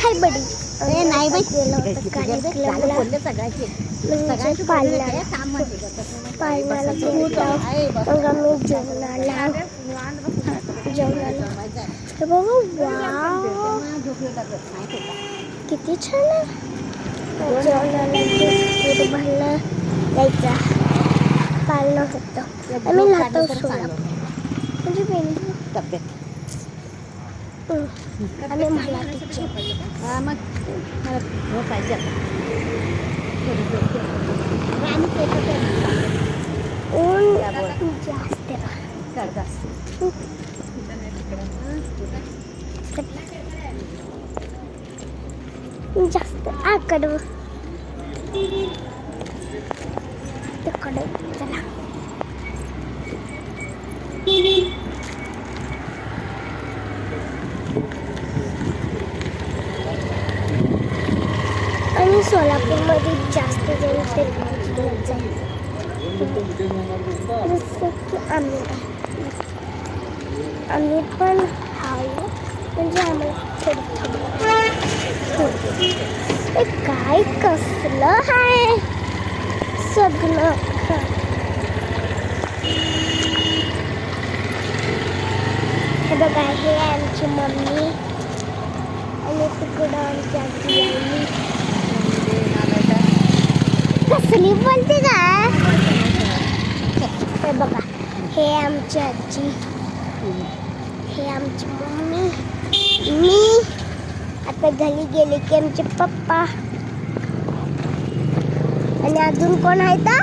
हाय बडी नाही बाई म्हणजे पालनाला गेलो मग आम्ही जेवणाला हे बघा वाव किती छान आहे जेवणाला बिस्किट भरलं द्यायचा पालणं होतं आम्ही राहतो सोलापूर म्हणजे बेंगळूर तब्येत आम्ही मला तिची मग हो पाहिजे ऊन जास्त जास्त आकडव तिकडे चला आणि सोलापूरमध्ये जास्त जण शेतकरी घेत जाईल जसं की आम्ही पण खाऊ म्हणजे आम्हाला थोडं काय कसलं आहे सगळं हे बघा हे आमची मम्मी आणि तिकडं आमची आजी आली कसली बोलते का हे बघा हे आमची आजी हे आमची मम्मी मी आता घरी गेले की आमचे पप्पा आणि अजून कोण आहे का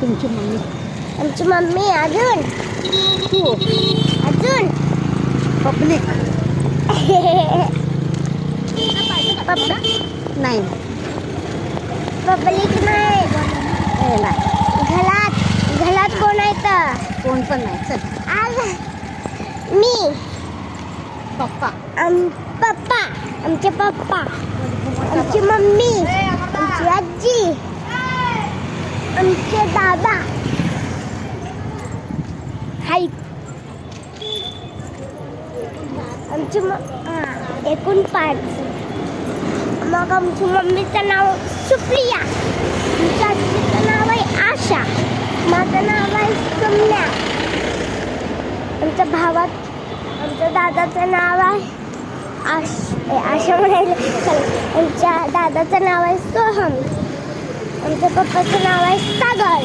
तुमची मम्मी आमची मम्मी अजून तू अजून पब्लिक पप्पा नाही पब्लिक नाही घरात कोण आहे तर कोण पण नाही चल आज मी पप्पा पप्पा आमचे पप्पा आमची मम्मी आमची आजी आमचे दादा हाय आमची एकूण 5 मग आमची मम्मीचं नाव सुप्रिया आमच्या आजीचं नाव आहे आशा माझं नाव आहे सम्या आमच्या दादाचं नाव आहे आशा म्हणाले आमच्या दादाचं नाव आहे सोहम आमच्या पप्पाचं नाव आहे सागर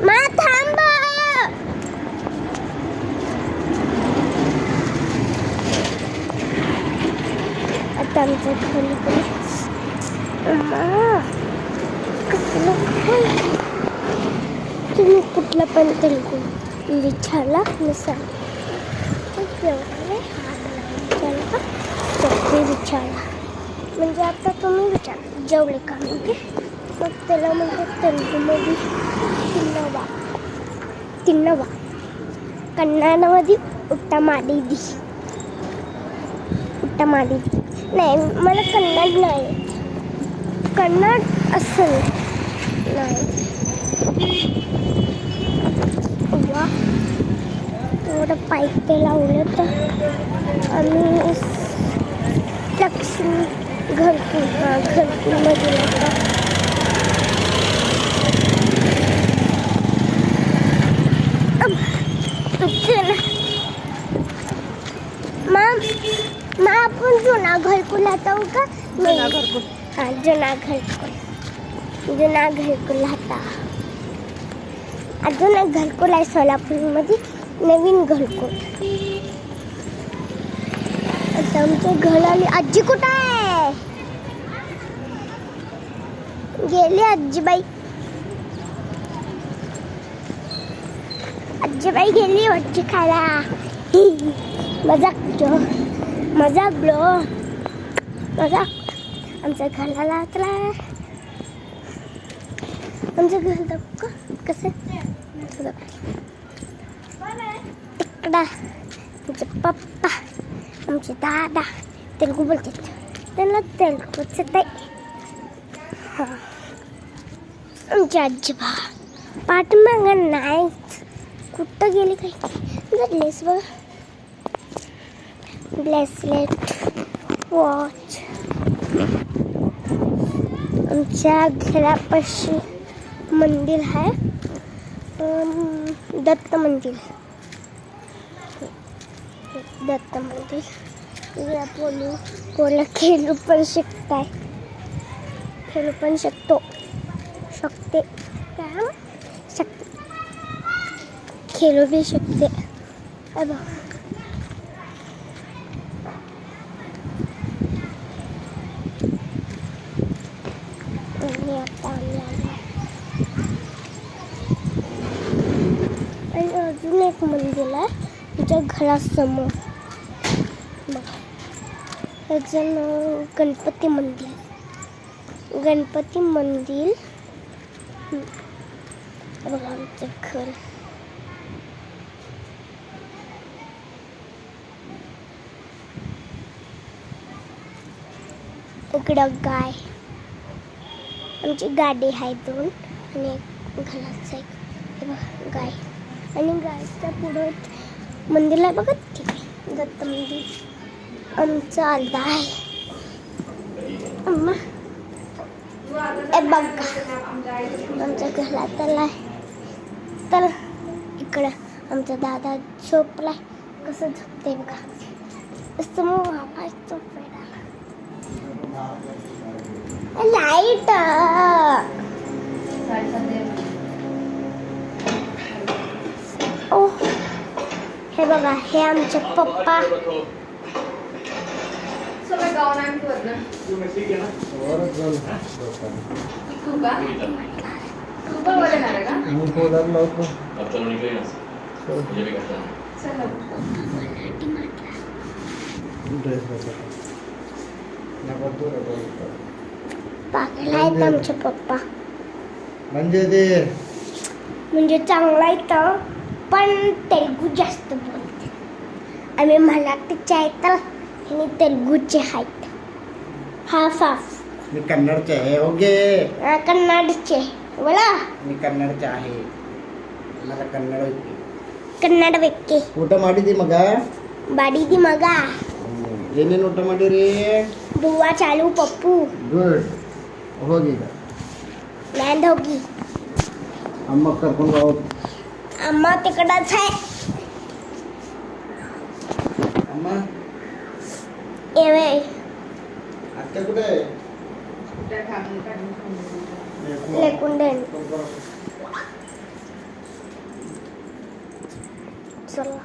मा थांब आता आमच्या घरी तुम्ही कुठला पण तेलगू विचारला नसाल विचारला म्हणजे आता तुम्ही विचार जेवले का म्हणजे मग त्याला म्हणतात तेलगूमध्ये तिन्नवा कन्नडमध्ये उट्टा माडिदी नाही मला कन्नड नाही कन्नड असेल नाही वा एवढं पाईप ते लावलं तर आम्ही लक्ष्मी घरकुलमध्ये मग आपण जुना घरकुल आता का जुना घरकुल हां जुना घरकुल आता अजून एक घरकुल आहे सोलापूरमध्ये नवीन घरकुल आता आमच्या घर आली आजी कुठं आहे गेली आजीबाई गेली आजी खायला मजाक आमच्या घराला आतला आमचं घर दाखव कसं तिकडा आमचे पप्पा आमचे दादा तेलगू बोलतात त्यांना तेलगूच येते हां आमची आजीबा पाठमागं नाही कुठं गेली काही जडलीस बघ ब्रेसलेट, वॉच. आमच्या घरापाशी मंदिर आहे, दत्त मंदिर. दत्त मंदिर इकडे पोरं खेळू पण शकताय, खेळू पण शकते काय शकते, खेळू बी शकते. बघ आणि अजून एक मंदिर आहे तुझ्या घरासमोर. त्याचं नाव गणपती मंदिर. गणपती मंदिर बघा आमचं घर. इकडं गाय. आमची गाडी आहे 2 आणि एक घराचं एक. हे बघा गाय. आणि गायच्या पुढं मंदिर आहे बघा तिथे दत्त मंदिर. आमचं अर्धा आहे. अम्मा ए बघा आमच्या घरात आहे. तर इकडं आमचा दादा झोपलाय. कसं झोपते बघा, समोर आवाज झोपायला. लाईट ओ हे बघा, हे आमचे पप्पा. पागल आहेत आमचे पप्पा. म्हणजे चांगला आहे तर, पण तेलगू जास्त बोलते. आम्ही मराठीचे आहेत तर आणि तेलगूचे आहेत. Half half. मी कन्नडचे आहे. ओके कन्नडचे बोला. मी कन्नडचे आहे. मला कन्नड येते. ಕನ್ನಡ ಬೆಕ್ಕೆ ಊಟ ಮಾಡಿದಿ ಮಗ? ಮಾಡಿದಿ ಮಗ. ಏನೇನು ಊಟ ಮಾಡಿರಿ? ಬುವ್ವ ಚಾಲು ಪಪ್ಪು. ಗುಡ್. ಹೋಗಿ ಈಗ ಲ್ಯಾಂಡ್ ಹೋಗಿ. ಅಮ್ಮ ಕರ್ಕೊಂಡು ಹೋಗಿ. ಅಮ್ಮ तिकडच आहे. अम्मा एवे आत्या कुठे? लेकुंडन. चला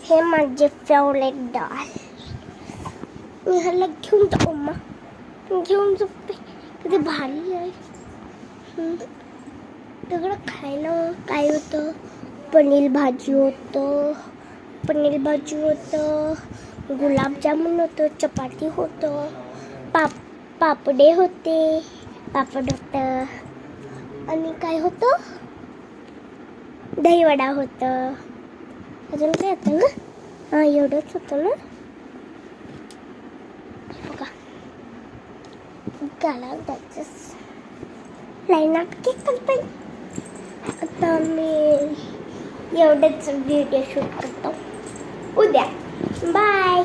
हे माझे फेवरेट डॉल. मी ह्याला घेऊन जाऊ. अम्मा घेऊन झोपते. किती भारी आहे. सगळं खायला काय होतं? पनीर भाजी होतं, गुलाबजामुन होतं, चपाती होतं, पापडे होते, पापड होतं आणि काय होतं? दहीवडा होतं. अजून काय होतं ना? हां एवढंच होतं ना. बघा गाला त्याच लाईन अटके करते. आता मी एवढंच व्हिडिओ शूट करतो. उद्या बाय.